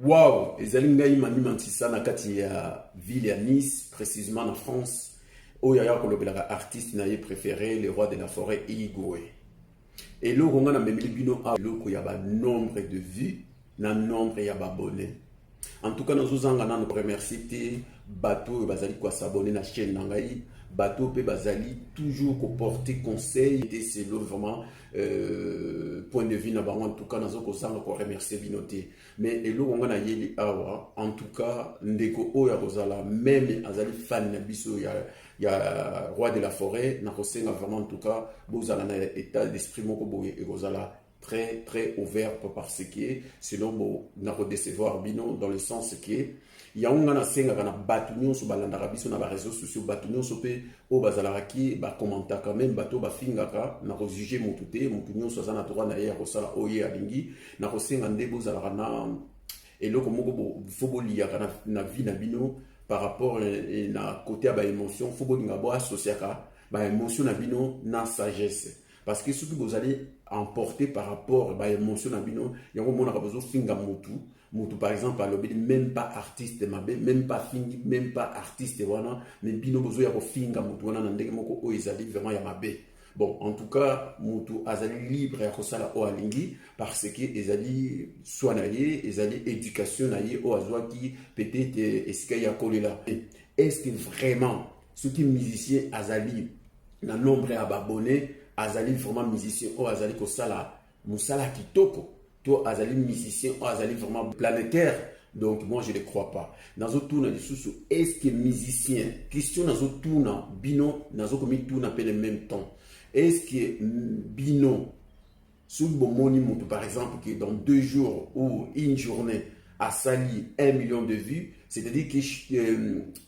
Wow, ezali ngai manimantisa na kati ya ville ya Nice, précisément en France, où il y a un artiste na ye préféré, le roi de la forêt Igwe. Et là, on a même bino a lo ko ya ba nombre de vues, na nombre ya ba abonnés. En tout cas, nous avons remercié bateau bazali ko s'abonner na chaîne nangai, bateau pe bazali toujours ko porter conseil et c'est vraiment point de vue na bango. En tout cas, nous avons ko remercier binoté. Mais elo on a yeli awa, en tout cas ndeko oya kozala même azali fan na biso ya roi de la forêt na kosenga vraiment en tout cas bozala na état d'esprit moko boye et kozala très très ouvert parce que sinon bon na décevoir bino dans le sens que ya unga na senga kana batu nyonso balanda biso na ba réseaux sociaux batu nyonso pe o bazala ki ba commenter quand même bato ba fingaka na ko juger mutu te mutu nyonso za na droit na ya ko sala oye alingi na ko senga ndebo zala na eloko moko bo fobo liya kana na vie na bino par rapport na côté à ba émotion fobo linga bo associer ka ba émotion na bino na sagesse. Parce que ce que vous allez emporter par rapport à l'émotion, il y a un moment où vous avez mutu par exemple, même pas artiste, même pas fingi, même pas artiste, mais bino bozo ya ko finga mutu wana na ndenge moko o ezali vraiment ya mabe. Bon, en tout cas, mutu azali libre ya kosala o alingi parce que ezali soignaye, ezali éducation naye o azwa qui peut-être esika ya kolela. Est-ce que vraiment ceux qui musiciens azali na nombre ya abonnés azali vraiment musicien ou azali kosala musala kitoko to azali musicien ou azali vraiment planétaire. Donc moi je ne crois pas nazo tuna lisusu est-ce que musicien question nazo tuna bino nazo komi tuna pe le même temps est-ce que bino sous bomoni mutu par exemple que dans 2 jours ou une journée a sali 1 million de vues, c'est-à-dire que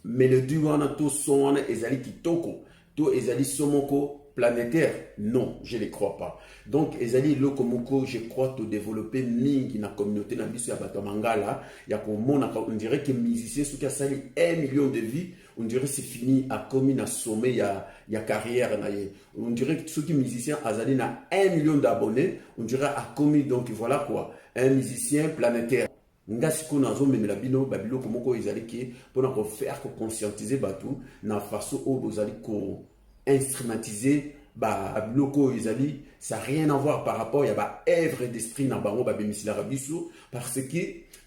mélodie wana to son wana ezali kitoko to ezali somoko planétaire? Non, je ne les crois pas. Donc, ezali lokomoko, je crois to développer mingi na communauté na biso ya bato mangala, ya komona on dirait que musicien ceux qui a sali 1 million de vies, on dirait c'est fini à commis na sommet ya carrière na ye. On dirait que ceux qui musiciens azali na 1 million d'abonnés, on dirait a commis donc voilà quoi, un musicien planétaire. Ngasi ko nazo memela bino babilo komoko ezali ki pour na ko faire ko conscientiser bato na façon o bozali ko instrumentaliser ba biloko ezali ça n'a rien à voir par rapport ya ba œuvre d'esprit na bango ba bemisila rabiso parce que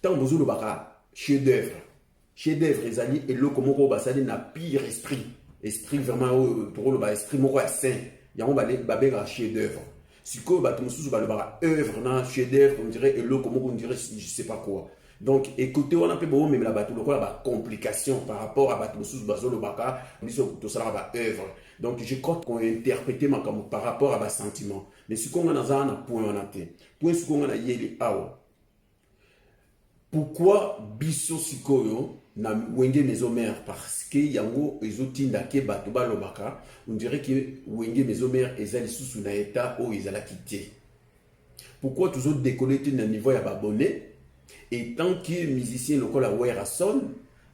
tant bozo lo baka chef d'œuvre ezali eloko moko basali na pire esprit vraiment pour le ba esprit moko ya saint yango ba bega chef d'œuvre siko ba tumususu ba le baka œuvre na chef d'œuvre on dirait eloko moko on dirait je sais pas quoi. Donc, écoutez, on a peu bon, mais la bateau, la complication par rapport à bateau sous bazo le baka, tout ça va œuvre. Donc, je crois qu'on a interprété ma comme par rapport à ma sentiment. Mais ce qu'on a dans un point on a été, point ce qu'on a yeli awa. Pourquoi biso sikoyo na wenge mesomère parce que yango ezotinda ke bato ba baka, on dirait que wenge mesomère ezali sous na état o ezala quitté. Pourquoi toujours décoller na niveau ya abonné? Et tant que musicien local a wera son,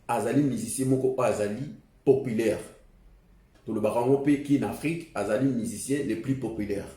azali musicien moko azali populaire. Tout le barango pe qui en Afrique, azali musicien les plus populaires.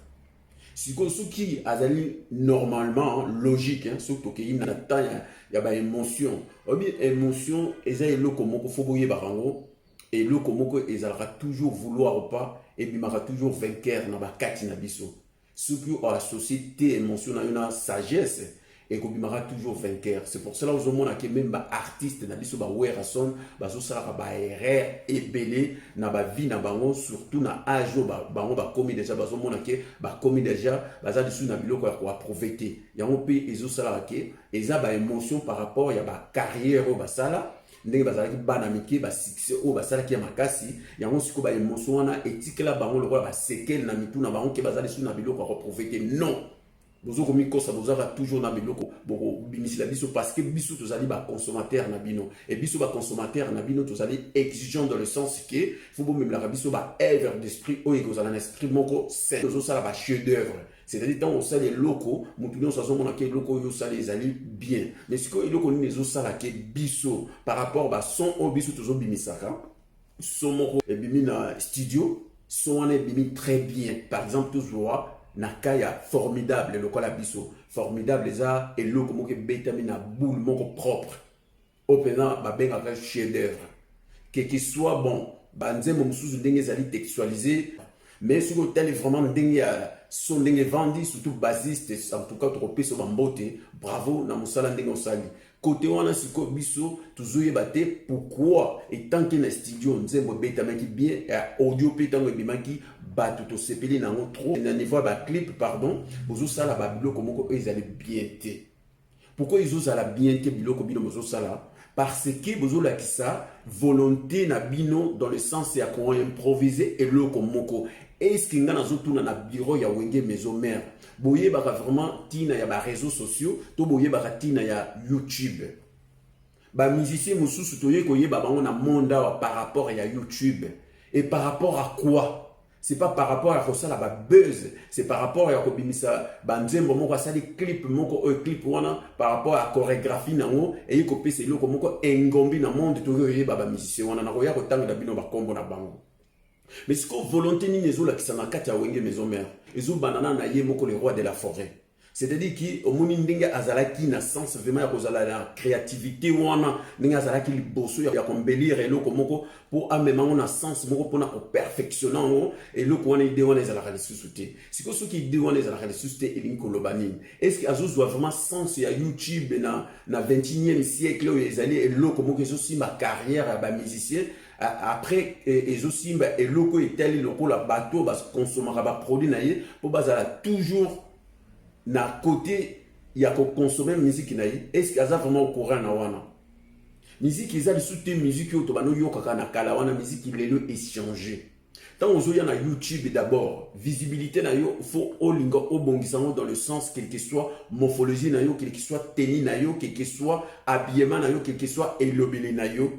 Si qui azali normalement logique, surtout qu'il n'a pas y a ba émotion. Obi émotion ezali loko moko foboye barango et loko moko ezalera toujours vouloir ou pas et puis mara toujours vainqueur na ba kati na biso. Ce qui a associé tes émotions à une sagesse. Et qu'on bimara toujours vainqueur. C'est pour cela que même les artistes na biso ba werason bazo sala ba erreur et belé na ba vie na bango surtout na âge bango ba commis déjà bazo mona ke ba commis déjà baza dessus na biloko ya ko approver. Yango pe ezo sala ke eza ba émotion par rapport ya ba carrière o ba sala ndenge bazalaki bana mike ba succès o basalaki ya makasi yango siko ba émotion wana etikela bango le ba séquelle na mitu na bango ke bazali dessus na biloko ya ko approver. Non. Bozo komi kosa bozaka toujours na biloko boko bimisila biso parce que biso tozali ba consommateur na bino et biso ba consommateur na bino tozali exigeant dans le sens que faut bo même la biso ba œuvre d'esprit o ekozala na esprit moko saint tozo sala ba chef d'œuvre c'est-à-dire tant on sala les locaux mutu nyonso azomona ke loko yo sala ezali bien mais siko eloko nini ezo sala ke biso par rapport ba son o biso tozo bimisaka son moko ebimi na studio son wana ebimi très bien par exemple toujours nakaya formidable lokola biso formidable eza eloko moko ebetami na boule moko propre opena babengaka chef d'œuvre que soit bon banzembo mosusu ndenge ezali textualisé mais soki otali vraiment ndenge ya so ndenge vandi surtout basiste en tout cas tokopesa bambote bravo na mosala ndenge osali côté wana sikoyo biso tozoyeba te pourquoi etanke na studio nzembo ebetamaki bien audio mpe ntango ebimaki bato tosepeli nango trop na niveau ya baclip pardon bozosala babiloko moko oyo ezali bien te pourquoi ezozala bien te biloko bino bozosala parce que bozolakisa volonté na bino dans le sens ya koimproviser eloko moko est-ce que nga nazotuna na bureau ya wenge maison mère boyebaka vraiment tina ya baréseaux sociaux to boyebaka tina ya YouTube bamusicien mosusu toye koyeba bango na monde awa par rapport ya YouTube et par rapport à quoi c'est pas par rapport à kosala buzz c'est par rapport à kobimisa banzembo moko asali clip moko clip wana par rapport à chorégraphie nango et kopesa eloko moko engombi na monde toye koyeba bamusicien wana na koya kotanga na bino bakombo na bango. Mais ce que volonté ni nezo la kisana kati ya wenge maison mère ezo banana na ye moko le roi de la forêt c'est-à-dire qui au moni ndenge azalaki na sens vraiment ya kozala la créativité wana ndenge azalaki liboso ya kombelire eloko moko pour amemango na sens moko pona ko perfectionner ngo eloko wana ide wana ezalaka lisusu te siko soki ide wana ezalaka lisusu te elingi koloba nini est-ce que azozwa vraiment sens ya YouTube na 21e siècle oyo ezali eloko moko ezosimba carrière ya bamusicien après ezosimba eloko etali lokola bato bakonsomaka baproduit na ye mpo bazala toujours na côté ya consommer musique na ye est-ce que aza vraiment au courant na wana musique eza lisusu te musique oyo tobano yokaka na kala wana musique lelo échanger tant ozoya na YouTube d'abord visibilité na yo faut olinga obongisa ngo dans le sens quel que soit morphologie na yo quel que soit tenue na yo quel que soit habillement na yo quel que soit elobele na yo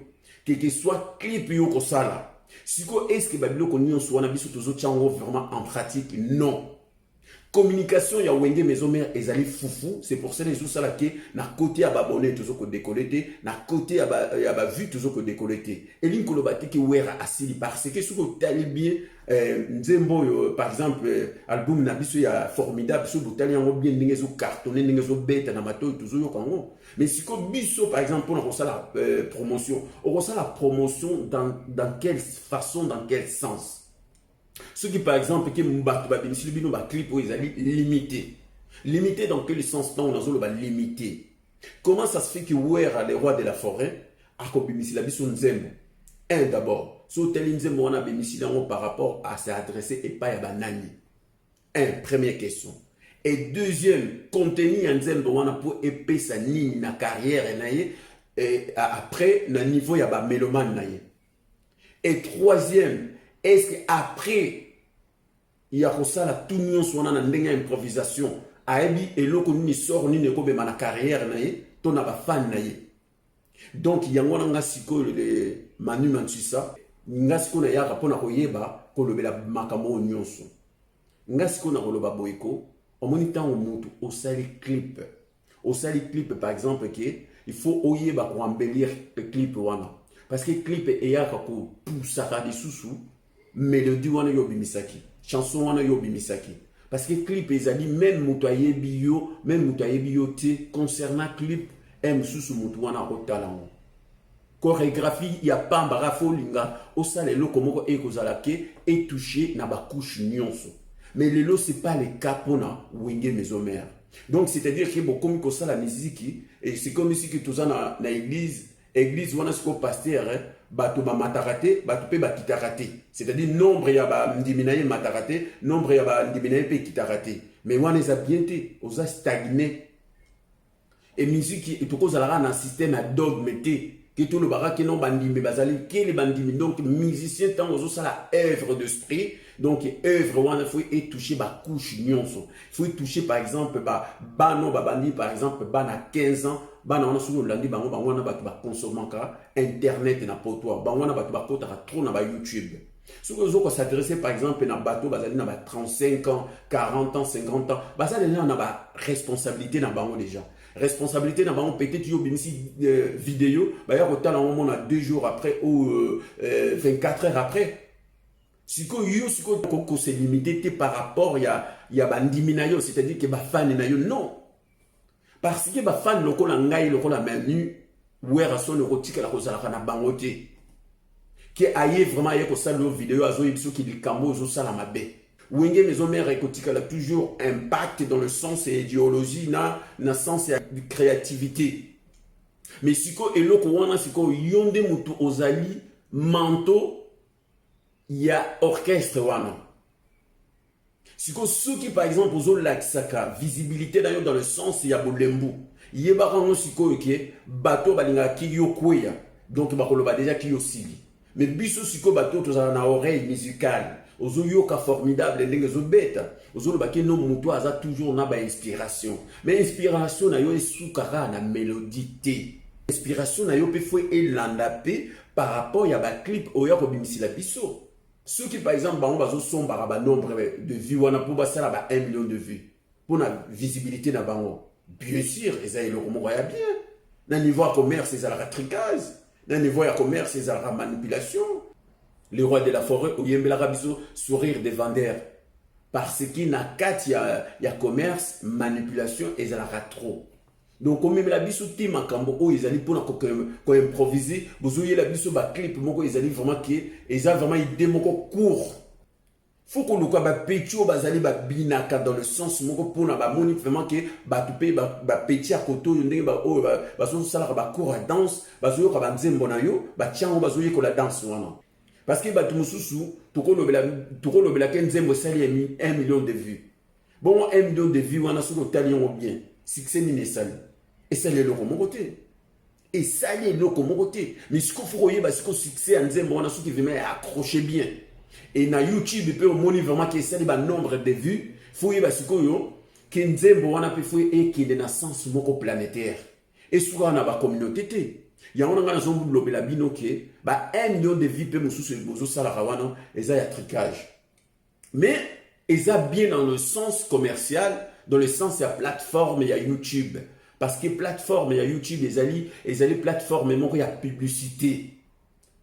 quel que soit clip yo kosala siko est-ce que babiloko nyonso wana biso tozotia ngo vraiment en pratique non communication ya wenge maison mère ezali foufou c'est pour ça les gens sala ke na côté ya babonné toujours ko décolleté na côté ya ba vue toujours ko décolleté et ligne ko lobati ki wera asili parce que soko tali bien nzembo par exemple album na biso ya formidable so botali yango bien ndenge zo cartonné ndenge zo beta na mato toujours yo kango mais siko biso par exemple pour la promotion on ressent la promotion dans quelle façon dans quel sens. Ce qui par exemple que mbato ba bimisi bino ba clip o ezali limité. Limité dans quel sens non on ba limité. Comment ça se fait que Wera les rois de la forêt a bimisi la biso nzembo. Un d'abord, so tel nzembo wana bimisi dango par rapport à s'adresser et pas ya banani. Première question. Et deuxième, contenu nzembo wana pour épais sa ligne na carrière na ye et après na niveau ya ba mélomane na ye. Et troisième, est-ce qu'après, il y a ça la tout le monde soit dans une improvisation, aebi eloko ni sort ni neko be ma carrière na ye, to na ba fan na ye. Donc il y a ngona siko le Manu Mansusa, nga siko na ya rapona koyeba ko lobela makamo nyonso. Nga siko na koloba boyko, o moni tango mutu o sali clip. Au sali clip par exemple que il faut oyeba ko embellir le clip wana. Parce que clip e ya ko poussaka di susu mélodie wana yo bimisaki chanson wana yo bimisaki parce que clip ezali même mutoye bio même mutoye bio te concernant clip susu mutu wana ko talango chorégraphie ya pamba rafolinga osala eloko moko ekozala ke et toucher na ba couche nyonso mais lelo c'est pas le cas pona wenge maison mère donc c'est-à-dire que beaucoup comme ça la musique et c'est comme si que tout ça na église wana siko pasteur bato ba matarate bato pe ba kitarate c'est-à-dire nombre ya ba ndiminaye matarate nombre ya ba ndiminaye pe kitarate mais wana eza bien te oza stagné et musique et toko zalaka na système à dogme te que tout le baraka non bandimbe bazali ke les bandimbe donc musicien tant ozo sala œuvre d'esprit donc œuvre wana faut et toucher ba couche nyonso faut toucher par exemple ba no ba bandi par exemple ba na 15 ans bana wana sulu landi bango wana batu ba consomaka internet na potoir bango wana batu ba kota trop na ba YouTube si vous ko s'adresser par exemple na bato bazali na ba 35 ans 40 ans 50 ans bazali na ba responsabilité na bango déjà responsabilité na bango peut-être yo bimisi vidéo ba ya kotala au moins 2 jours après ou 24 heures après Siko yo siko ko se limiter par rapport ya bandimi na yo, c'est-à-dire que ba fan na yo non. Parce que ba fan lokola ngai lokola menu wera son erotique la kozala kana bangote. Qui aille vraiment aille ko sala vidéo azo ibiso ki likambo zo sala mabe. Wenge maison mère écotique a toujours impact dans le sens et idéologie na sens et créativité. Mais siko eloko wana siko yonde mutu ozali manto ya orchestre wana. Siko soki par exemple ozo laksaka visibilité dans le sens ya bolembu. Yeba kango siko ke bato balinga kiyo kweya. Donc bakoloba déjà kiyo sili. Mais biso siko bato tozala na oreille musicale. Ozo yoka formidable ndenge zo beta. Ozo lo baki no mutu aza toujours na ba inspiration. Mais inspiration na yo esukara na mélodie te. Inspiration na yo pe fwe elanda pe par rapport ya ba clip oya ko bimisila biso. Ceux qui par exemple bango bazo somba ba nombre de vues wana pour ba sala ba 1 million de vues. Pour la visibilité na bango. Bien sûr, eza eloko moko ya bien. Na niveau ya commerce ezala tricage. Na niveau ya commerce ezala manipulation. Le roi de la forêt, oyembelaka biso sourire des vendeurs. Parce qu'il n'a qu'à y a commerce, manipulation et ça la trop. Donc comme même la biso ti makambo o ils allaient pour ko improviser, vous voyez la biso ba clip moko ils allaient vraiment qui ils a vraiment idée moko court. Faut qu'on luka ba petio bazali ba binaka dans le sens moko pour na ba moni vraiment que ba tupé ba petit à côté ndenge ba o ba so sala ba court à danse, ba zo ka ba nzembo na yo, ba tiango ba zo ko la danse wana. Parce que bato mususu toko lobela ke nzembo sali 1 million de vues. Bon 1 million de vues wana soko talion bien. Succès ni sali. Et ça le loko moko te. Et ça le loko moko te. Mais ce qu'on faut yeba siko succès nzembo wana soko vraiment accrocher bien. Et na YouTube peut au moni vraiment que ça ba nombre de vues, faut yeba siko yo ke nzembo wana pe faut e ki de naissance moko planétaire. Et souvent na ba communauté te. Il y a un exemple où la binoké, 1 million de vies, et ça y a tricage. Mais, ils sont bien dans le sens commercial, dans le sens de la plateforme, il y a YouTube. Parce que plateforme, il y a YouTube, ils allaient plateforme, il y a publicité.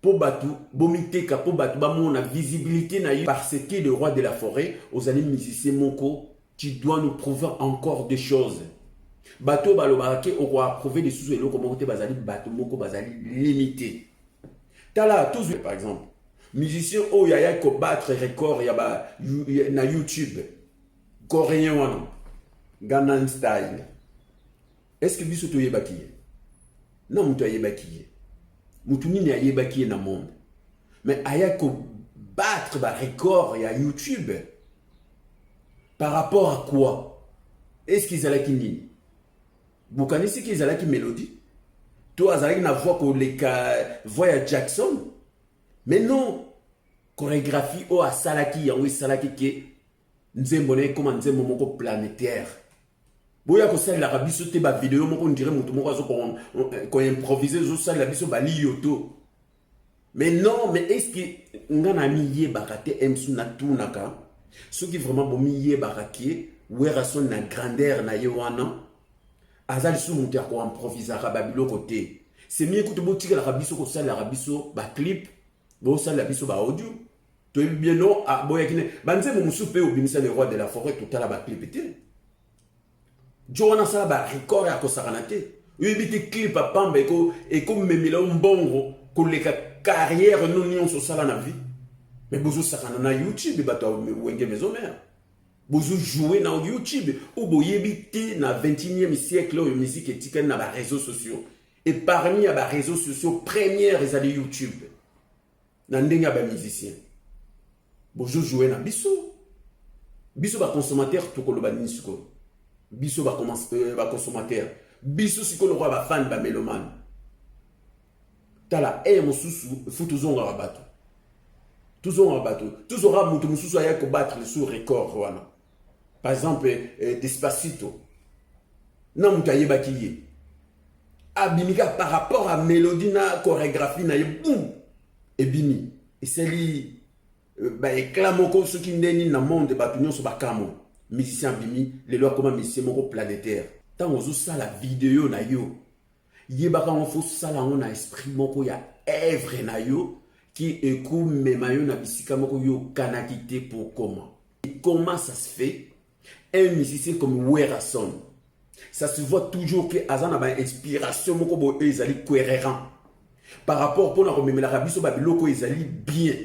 Pour batou, bomiteka, pour batou, on a visibilité, parce que le roi de la forêt, aux années musiciens, moko, tu dois nous prouver encore des choses. Bateau balobake on va prouver des sous eloko moko bazali bateau moko bazali limité. Tala tous par exemple musicien o yaya ko battre record ya ba na YouTube coréen wana Gangnam Style. Est-ce que biso to yebaki? Non muto yebaki. Mutu nini yebaki na monde. Mais aya ko battre ba record ya YouTube. Par rapport à quoi? Est-ce qu'ils allaient kinini? Vous connaissez qu'ils allaient qui mélodie? Toi, vous avez une voix qu'on les voix à Jackson. Mais non. Chorégraphie, oh, à Salaki, oui, Salaki qui nzembone comme nzembo moko planétaire. Boya ko sala la biso te ba vidéo moko on dirait mutu moko ko improviser zo sala la biso ba liyoto. Mais non, mais est-ce que ngana miye bakate emsu na tunaka? Ce qui vraiment bo miye bakake, wera son na grandeur na yewana. Azali sou monter ko improviser rababilo côté. C'est mieux que tu botika la rabiso ko sala la rabiso ba clip, bo sala la biso ba audio. To bien non a boya kine banze mo musu pe obimisa le roi de la forêt total ba clip était. Joana sala ba record ya ko saranate. Ubiti clip a pamba et comme memila mbongo ko le carrière non nion so sala na vie. Mais bozo sakana na YouTube ba to wenge maison mère. Vous jouez dans YouTube ou vous habitez dans le 21e siècle où la musique est dans les réseaux sociaux. Et parmi les réseaux sociaux, première est YouTube. Dans les musiciens. Vous jouez dans Bisso. Bisso va consommateur tout le monde. Bisso va consommateur. Bisso si le roi va fan va mélomane. Tala mon sous faut toujours un bateau. Toujours un bateau. Toujours un bateau. Toujours un bateau. Battre le sous record voilà. Par exemple, Despacito. Non, mouta yebaki. Abimika par rapport à mélodie na chorégraphie na boum et bini. Et c'est lui éclamoko ceux qui n'en na monde batunion sur bakamo. Musicien bimi, les lois comme musicien moko planétaire. Tant on ça la vidéo na yo. Yebaka on faut ça la on a esprit moko ya œuvre na yo qui écoute mes maillots na bisika moko yo kanakité pour comment. Et comment ça se fait? Un musicien comme Werason, ça se voit toujours que Azan a une inspiration moko bo ezali cohérent par rapport pour na rememela rabiso ba biloko ezali bien.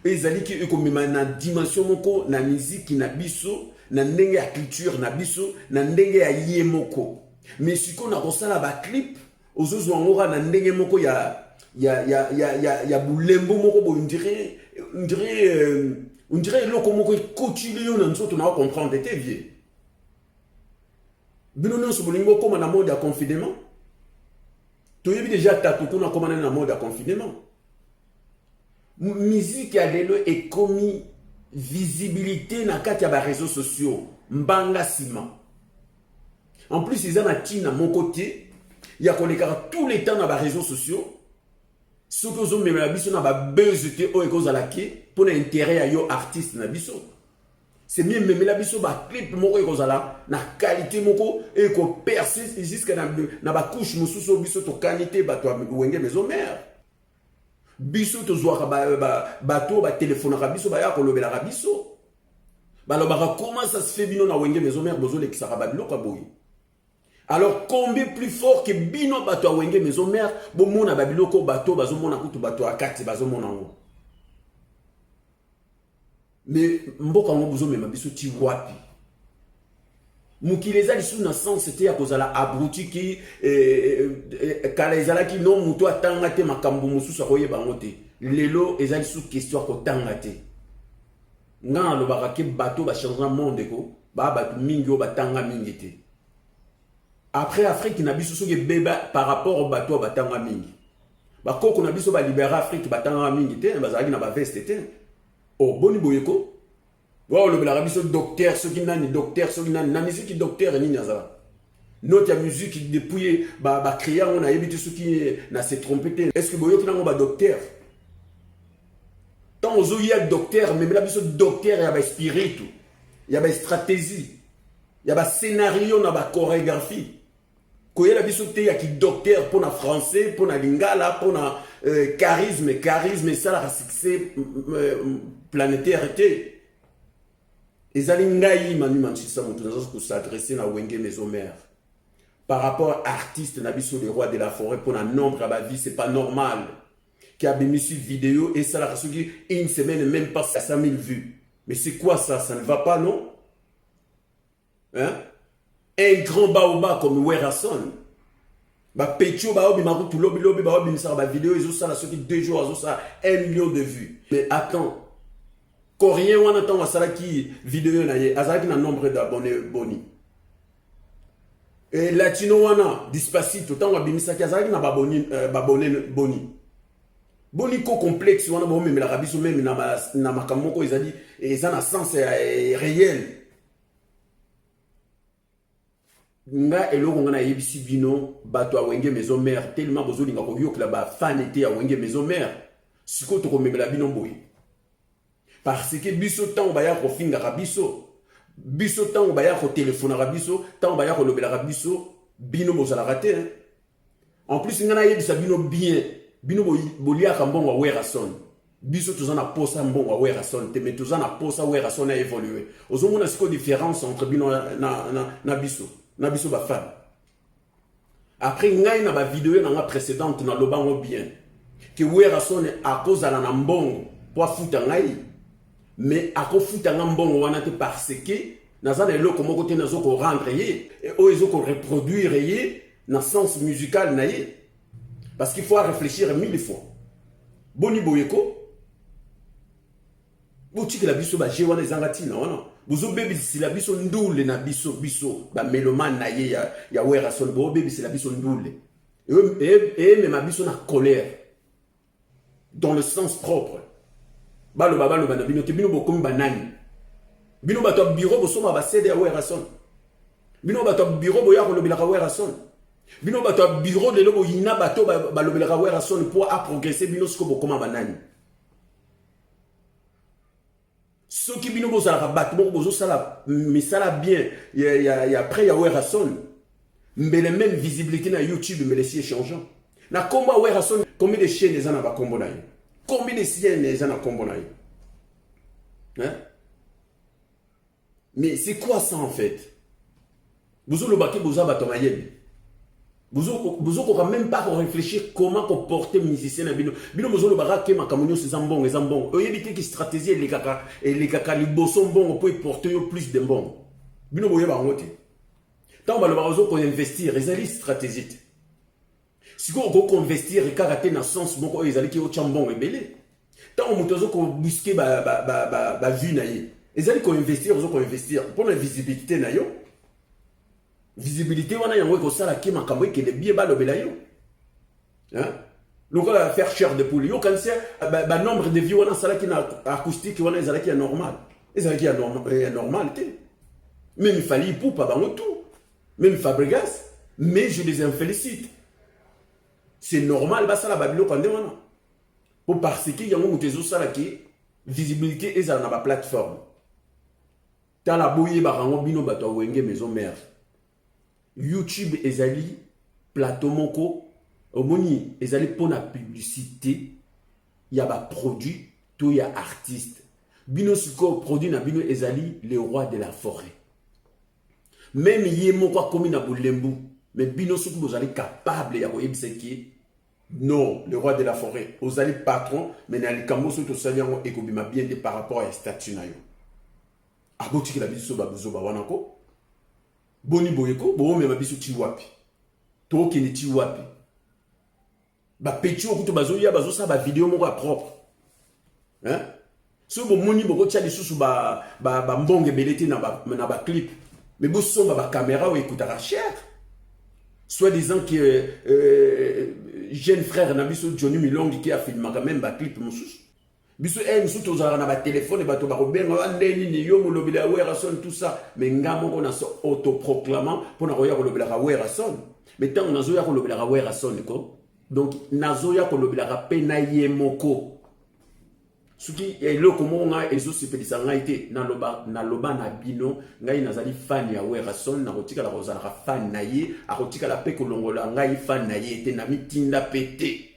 Ezali ki ko mema na dimension moko na musique na biso na ndenge ya culture na biso na ndenge ya yemoko. Mais si qu'on a kosala ba clip ozozo ngora na ndenge moko ya bulembo moko bo on dirait loko moko continue na nzoto na comprendre te vieux. Bino non so bolingo comme na mode ya confinement. Tu as déjà tatoué na comme na mode ya confinement. Musique ya lelo est commis visibilité na kati ya ba réseaux sociaux mbanga sima. En plus ils ont na mon côté, il y a koleka tous les temps na ba réseaux sociaux. Ce que vous avez besoin de buzz pour l'intérêt à yo artiste na biso. C'est mieux même la biso ba clip moko ekozala na qualité moko et ko percer jusqu'à na ba couche mususu biso to qualité ba to wenge maison mère. Biso to zwa ba to ba téléphone ka biso ba ya ko lobela ka biso. Ba loba comment ça se fait bino na wenge maison mère bozo le kisaka ba biloko boyi. Alors combien plus fort que bino bato a wenge maison mère bo mona babiloko bato bazo mona kutu bato akati bazo mona ngo. Mais mboka ngo bozo mema biso ti wapi. Mukileza lisu na sens c'était ya kozala abruti ki kala ezala ki non muto atanga te makambo mususu akoyeba ngo te. Lelo ezali sous question ko tanga te. Nga lo barake bato ba changer monde ko ba bato mingi o batanga mingi te. Après Afrique na biso soki beba par rapport au bateau batanga mingi. Ba koko na biso ba libérer Afrique batanga mingi te bazali na ba veste te. Oh boni boyeko. Wa le bela biso docteur soki nani docteur soki nani na musique docteur ni nazala. Notre musique depuis ba créer on a évité soki na se tromper te. Est-ce que boyeko na ba docteur? Tant ozo ya docteur mais la biso docteur ya ba spiritu. Ya ba stratégie. Ya ba scénario na ba chorégraphie. Koyela biso te ya ki docteur pour na français, pour na lingala, pour na charisme ça la succès planétaire te. Ezali ngai manu manchisa mutu nazo ko s'adresser na wenge maison mère. Par rapport à artiste na biso le roi de la forêt pour na nombre à ba vie c'est pas normal. Qui a mis sur vidéo et ça la rasugi une semaine même pas 500 000 vues. Mais c'est quoi ça? Ça ne va pas non? Hein? Un grand baoba comme Werason. Ba Petio ba obi marutu lobi ba obi misara ba vidéo ils ont ça la sorti 2 jours ils ont ça 1 million de vues. Mais attends. Coréen on attend ça qui vidéo na ye azaki na nombre d'abonnés boni. Et latino wana Despacito tant wabimisa ki azaki na babonné boni. Boni ko complexe wana ba même la rabiso même na makamoko ils a dit et ça na sens réel. Nga eloko nga na yebisi bino bato a wenge maison mère tellement bozo linga ko yokla ba fan était a wenge maison mère siko to ko memela bino boy parce que biso tant ba ya ko finga biso tant ba ya ko téléphone biso tant ba ya ko lobela biso bino bozala raté hein? En plus nga na yebisa bino bien bino bolia ka mbongo Werason biso tozana posa mbongo Werason te mais tozana posa Werason a évolué ozomona siko différence entre bino na biso na biso ba fan. Après ngai na ba vidéo na précédente na lobango bien que Werason a cause à la mbongo pour futa ngai mais a ko futa mbongo wana te parce que nazana eloko moko te nazo ko rendre ye et o ezo ko reproduire ye na sens musical na ye parce qu'il faut réfléchir 1000 fois. Boni boyeko boutique la biso ba je wana ezangati na wana bozo baby si la biso ndule na biso ba meloman na ye ya Werason bo baby si la biso ndule et même ma biso na colère dans le sens propre balo na bino te bino bokomi banani bino bato bureau bosoma ba cede ya Werason bino bato bureau boya ko lobela ka Werason bino bato bureau de lobo yina bato ba lobela ka Werason pour a progresser bino siko bokoma banani. Ce qui bino bozala ka bato bozo sala misala bien ya après ya Werason mais les mêmes visibilité na YouTube mais les si changeant na komba Werason combien de chaînes ezana ba kombo na ye combien de siennes les gens ont combiné? Hein? Mais c'est quoi ça en fait? Vous avez le baquet, vous avez vous n'avez quand même pas réfléchir comment comporter les musiciens. Vous avez le baquet, c'est bon, c'est bon. Vous avez dit que stratégie, les caca, les bossons bons, pour porter plus de bons. Vous avez dit tant que vous avez investir, ils ont une stratégie. Si vous avez investir, vous avez dans le sens où vous avez un bon et belé. Tant que vous avez busqué la vue, ils ont investir, vous avez investir pour la visibilité. Visibilité, on a un sala qui m'a cambré qui est bien bas le belayo. Hein? Donc on va faire cher de poules. Yo quand c'est nombre de vues on a sala qui est acoustique, on a sala qui est normal. Et sala qui est normal. Même il fallait pour pas dans tout. Même Fabregas, mais je les en félicite. C'est normal bah ça la babilo quand on a. Pour parce qu'il y a un motezo sala qui visibilité et ça na ba plateforme. Dans la bouille barango bino bato wenge maison mère. YouTube ezali plateau moko omoni ezali pour la publicité il y a ba produit tout il y a artiste bino siko produit na bino ezali le roi de la forêt même yé moko comme na bulembu mais bino siko vous allez capable ya koyebisa ki non le roi de la forêt vous allez patron mais na likambo so to saviango ekobima bien de par rapport à statut na yo aboti ki la biso ba buzo ba wana ko boni boyeko bo me mabiso ti wapi to ke ni ti wapi ba peti o kuto bazo ya bazo sa ba vidéo moko propre hein so bo moni boko tia lisusu ba mbonge belete na ba clip mais bo somba ba caméra o ekutaka cher soit disant que jeune frère na biso Johnny Milongi qui a filmé quand même ba clip mususu biso mususu tozala na ba téléphone bato ba robenga ndeni ni yo molobela werason tout ça mais ngamo ko na so autoproclamant pour na roya kolobela werason mais tant on azoya kolobela werason ko donc nazoya kolobela pe na yemoko suki eloko mo nga ezo sepelisa ngaite na loba na bino ngai nazali fan ya werason na kotika la kozala fan na ye akotika la pe kolongola ngai fan na ye te na mitinda pété.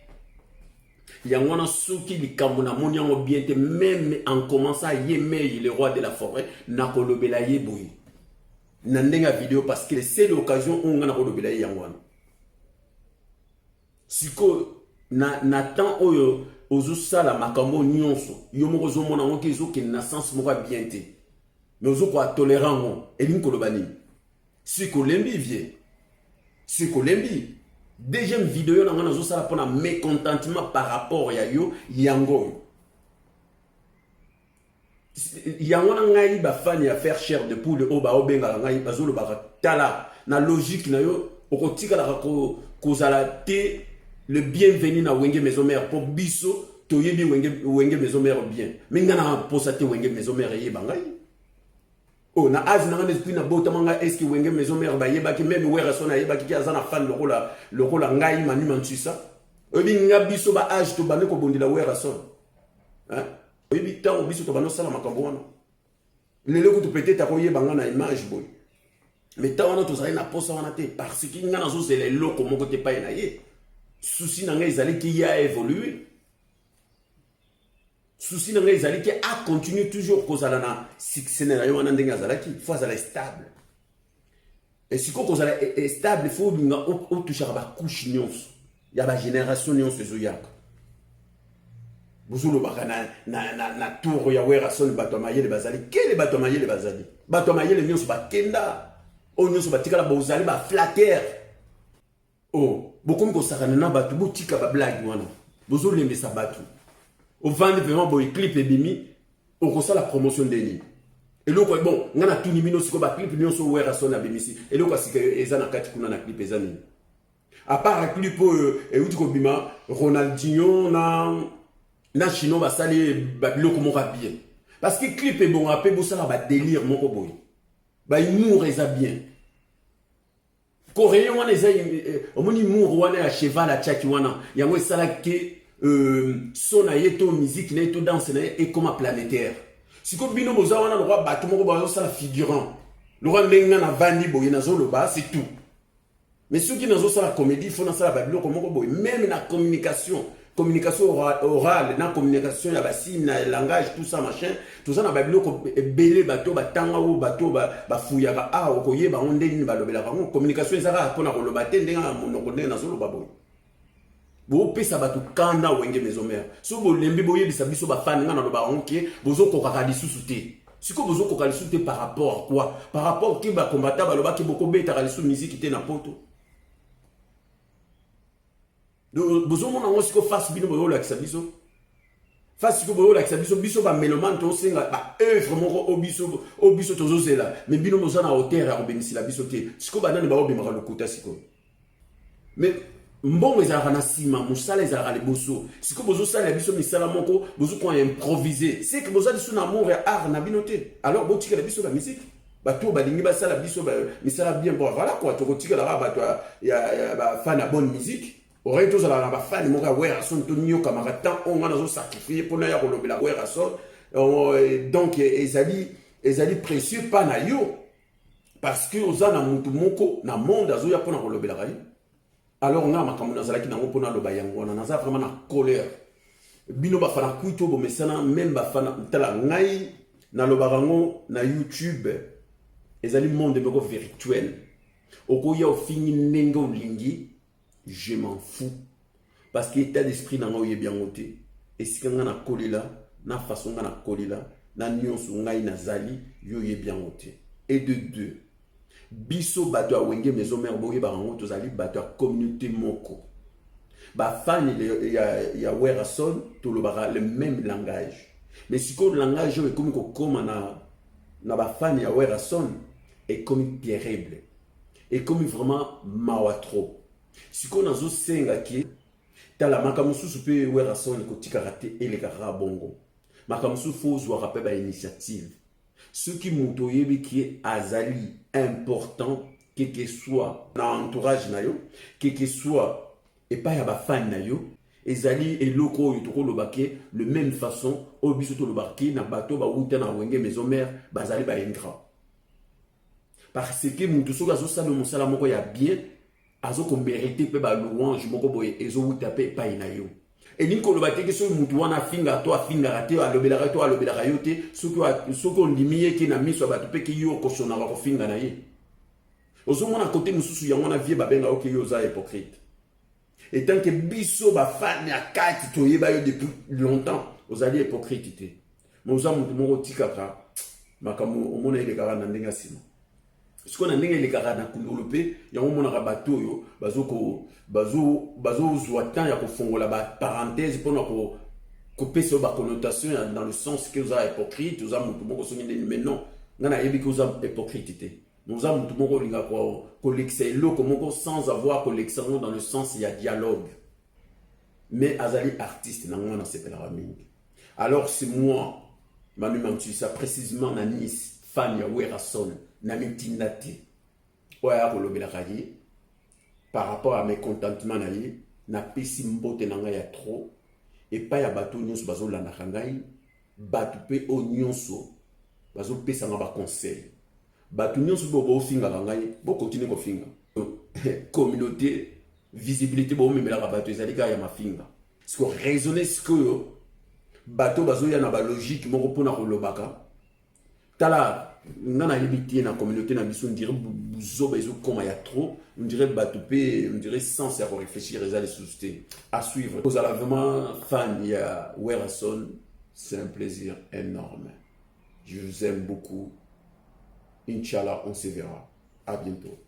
Il y a un souki qui bien même en commençant à aimer le roi de la forêt, n'a pas le belaye boui. N'a vidéo parce que c'est l'occasion où on a le belaye yangwan. Si ko n'attend aux sala makambo nyonso, yomo zo mona ngo kezo ke naissance moka bien te. Mais ozo ko tolérant ngo elim ko lobani. Si ko lembi vie. Si ko lembi deuxième vidéo na zo sala pona mécontentement par rapport ya yo yango yango na ngai ba fan ya faire cher de poule o ba obenga ngai bazolo ba tala na logique na yo okotika la ko zala te le bienvenu na wenge maison mère pour biso to yebi wenge maison mère bien mais ngana posate wenge maison mère yeba ngai oh na az na ngane na bota manga est-ce que wenge maison mère ba yeba ki même werason na yeba ki azana fan le rola ngai manu mantuisa obi nga biso ba age to bane ko bondila werason hein obi tant biso to bano sala makambo wana lelo ko to peut-être ko yeba ngana image boy mais tant on to na posa wana te parce que ngana zo c'est les loko moko te pa na ye souci na ngai zali ki ya évoluer souci na ngai zali ki a continue toujours kozala na succès na yo wana ndenga zala ki faut zala stable et si ko kozala stable faut linga o toucher ba couche nyonso ya ba génération nyonso zo yaka buzulu bakana na tour ya werason bato mayele bazali kele bato mayele bazali bato mayele nyonso bakenda o nyonso batikala bozali ba flatter oh beaucoup ko sakana na bato botika ba blague wana buzulu lembesa bato au vendre vraiment boy clip et bimi au conseil la promotion d'eni et le quoi bon ngana tout nimino siko ba clip nyonso werason na bimisi et le quoi c'est que ezana kati kuna na clip ezani à part clip et uti ko bima Ronaldinho na chino ba sali ba biloko mo bien parce que clip est bon après bossa ba délire moko boy ba humour eza bien coréen wana eza omoni humour wana ya cheval à chaki wana yango sala ke son ayeto musique na yeto danse na et comme planétaire siko bino boza wana le roi bato moko bazo sala figurant le roi ndenga na vandi boye na zo loba c'est tout mais ceux qui nazo sala comédie faut na sala babilo moko boye même na communication communication orale, na communication ya basine, na langage, tout ça machin, tout ça na babiloko belé bato batanga ou bato bafuyaka a okoyeba onde ni balobela bango communication ezaka pona koloba te ndenga monoko ndenge nazoloba boye. Bopesa bato kanda wenge mezomère. So bolembi boyebisa biso bafani nga na loba onke bozokokaka lisusu te. Siko bozokokaka lisusu te par rapport à quoi? Par rapport ke bakombata baloba ke bokobetaka lisusu musique te na poto. Bozo mona ngo siko face bino boyo lakisa biso. Face siko boyo lakisa biso biso ba mélomane to senga ba œuvre moko obiso tozozela. Mais bino moza na hauteur ya kobemisila biso te. Siko banani ba obimaka lokuta siko. Mais mbongo ezalaka na nsima mosala ezalaka liboso siko bozosala biso misala moko bozokoka improviser c'est que bozali so na amour ya art na bino te alors botikela biso ba musique bato balingi basala biso misala bien bon voilà quoi tokotikelaka bato ya bafan ya bonne musique oreille tozalaka na bafani moko ya werason toniokamaka tant onga nazosacrifie mpona ya kolobela werason donc ezali précieux mpa na yo parce que oza na mutu moko na monde azoya mpona kolobelaka ye. Alors on a makamuna zalaki na ngopona loba yango na naza vraiment na colère bino bafana kuito bo mesana même bafana tala ngai na loba rango na YouTube ezali monde moko virtuel okoya ofini ndenge olingi je m'en fous parce que état d'esprit na ngoye bien ngote esika nga na kolela na façon nga na kolela na nyonso ngai nazali yo ye bien ngote et de deux biso bato wenge maison mère boye barango tozali bato communauté moko ba fan ya werason to le même langage mais siko le langage est comme kokoma na ba fan ya werason est comme terrible et comme vraiment mawatro siko nazo senga ki tala makamusu pe werason ko tikarate ele kara bongo makamusu fo zo rappel ba initiative ce qui m'autoyebi qui est azali important quel que soit l'entourage na yo quel que soit et pas ya ba fan na yo ezali eloko yutoko lobake le même façon obiso to lobake na bato ba wuta na wenge maison mère bazali ba ingra parce que mutu soka zo sala mosala moko ya bien azo ko mériter pe ba louange moko boye ezo wuta pe pa ina yo. Et ni ko lobate ke so mutu wana finga to afinga rate alobelaka yo te soko ndimiye ke na miso bato pe ke yo ko sona ko finga na ye ozo mona côté mususu ya mona vie babenga oke yo za hypocrite et tant que biso ba fan ya kati to yeba yo depuis longtemps ozali hypocrite te moza mutu moko tikaka makamu omona ile kaka na ndenga sima siko na ndenge lekaka na kundulu pe yango monaka bato oyo bazo zwa temps ya kofongola ba parenthèse pona ko pesa ba connotation dans le sens que oza hypocrite oza mutu moko songi ndeni mais non ngana yebi que oza hypocrite te oza mutu moko linga ko lexa eloko moko sans avoir collection dans le sens il y a dialogue mais azali artiste na ngana sepelaka mingi. Alors c'est moi Manu Mantuisa précisément na Nice fan ya werason na mitinda te oya kolobelaka ye par rapport à mes contentements na ye na pesi mbote na ngai ya trop et pas ya bato nyonso bazolandaka ngai bato pe o nyonso bazopesa nga ba conseil bato nyonso bofingaka ngai bokontinue kofinga communauté visibilité bomemelaka bato ezali kaka ya mafinga siko raisonner sikoyo bato bazoya na balogique moko mpona kolobaka tala ngana limité na communauté na biso on dirait buzoba ezokoma ya trop on dirait batupé on dirait sans à réfléchir les sociétés à suivre vous allez vraiment fan ya werason c'est un plaisir énorme je vous aime beaucoup Inch'Allah on se verra à bientôt.